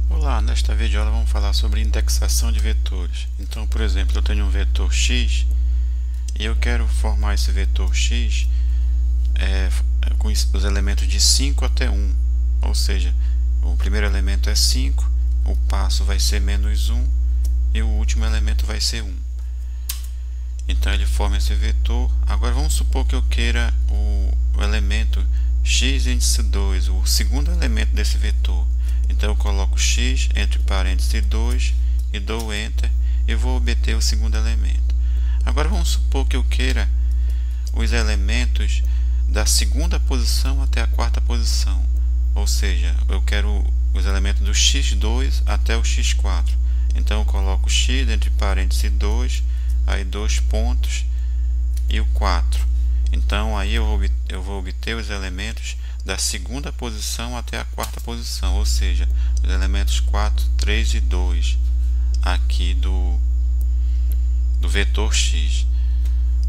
Olá, nesta videoaula vamos falar sobre indexação de vetores. Então, por exemplo, eu tenho um vetor x e eu quero formar esse vetor x com os elementos de 5 até 1. Ou seja, o primeiro elemento é 5, o passo vai ser menos 1 e o último elemento vai ser 1. Então ele forma esse vetor. Agora vamos supor que eu queira o elemento x índice 2, o segundo elemento desse vetor. Então eu coloco x entre parênteses 2 e dou Enter e vou obter o segundo elemento. Agora vamos supor que eu queira os elementos da segunda posição até a quarta posição. Ou seja, eu quero os elementos do x2 até o x4. Então eu coloco x entre parênteses 2, aí 2 pontos e o 4. Então aí eu vou obter os elementos da segunda posição até a quarta posição, ou seja, os elementos 4, 3 e 2 aqui do vetor x.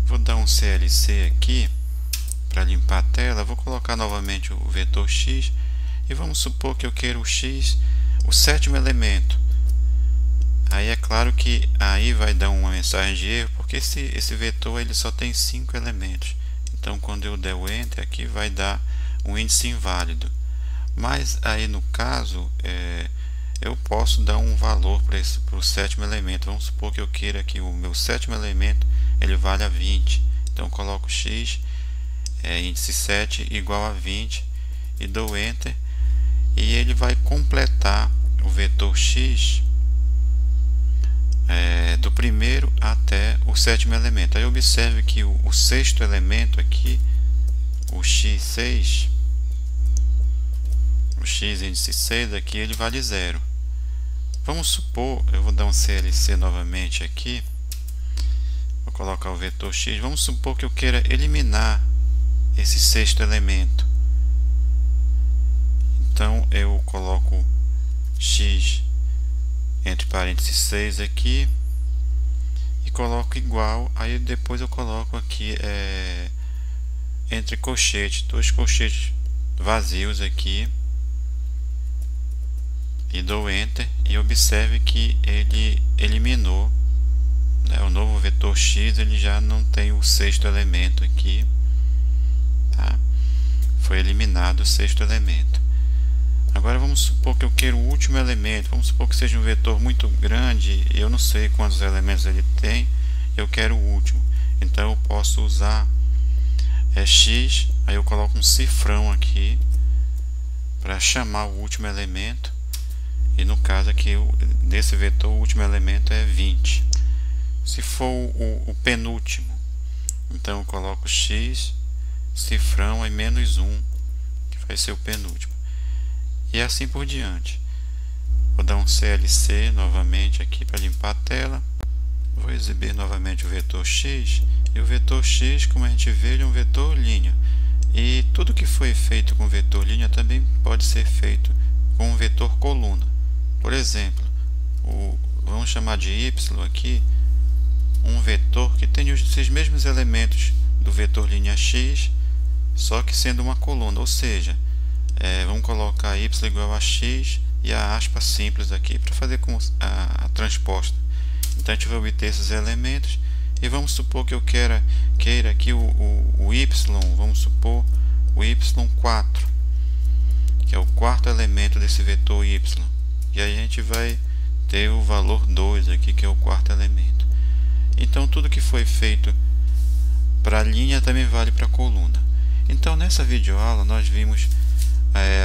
Vou dar um CLC aqui para limpar a tela. Vou colocar novamente o vetor x e vamos supor que eu quero o x, o sétimo elemento. Aí é claro que aí vai dar uma mensagem de erro, porque esse vetor ele só tem 5 elementos. Então quando eu der o Enter aqui vai dar um índice inválido. Mas aí no caso eu posso dar um valor para o sétimo elemento. Vamos supor que eu queira que o meu sétimo elemento ele valha 20. Então eu coloco x índice 7 igual a 20 e dou Enter e ele vai completar o vetor x do primeiro até o sétimo elemento. Aí observe que o sexto elemento aqui, o x6, o x índice 6 aqui, ele vale 0. Vamos supor, eu vou dar um CLC novamente aqui, vou colocar o vetor x. Vamos supor que eu queira eliminar esse sexto elemento. Então eu coloco x entre parênteses 6 aqui e coloco igual, aí depois eu coloco aqui entre colchetes, 2 colchetes vazios aqui e dou Enter e observe que ele eliminou, né, o novo vetor x. Ele já não tem o sexto elemento aqui, tá? Foi eliminado o sexto elemento. Agora vamos supor que eu quero o último elemento. Vamos supor que seja um vetor muito grande e eu não sei quantos elementos ele tem, eu quero o último. Então eu posso usar x, aí eu coloco um cifrão aqui para chamar o último elemento, e no caso aqui desse vetor o último elemento é 20. Se for o penúltimo, então eu coloco x, cifrão e menos 1, que vai ser o penúltimo, e assim por diante. Vou dar um CLC novamente aqui para limpar a tela. Vou exibir novamente o vetor x. E o vetor x, como a gente vê, ele é um vetor linha. E tudo que foi feito com vetor linha também pode ser feito com um vetor coluna. Por exemplo, vamos chamar de y aqui, um vetor que tem esses mesmos elementos do vetor linha x, só que sendo uma coluna. Ou seja, vamos colocar y igual a x e a aspa simples aqui para fazer com a transposta. Então a gente vai obter esses elementos e vamos supor que eu queira aqui o y, vamos supor o y4, que é o quarto elemento desse vetor y. E aí a gente vai ter o valor 2 aqui, que é o quarto elemento. Então tudo que foi feito para a linha também vale para a coluna. Então nessa videoaula nós vimos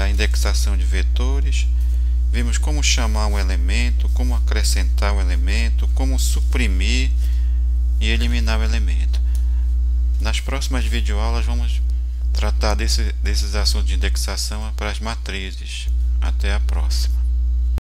a indexação de vetores, vimos como chamar um elemento, como acrescentar um elemento, como suprimir e eliminar o elemento. Nas próximas videoaulas vamos tratar desses assuntos de indexação para as matrizes. Até a próxima.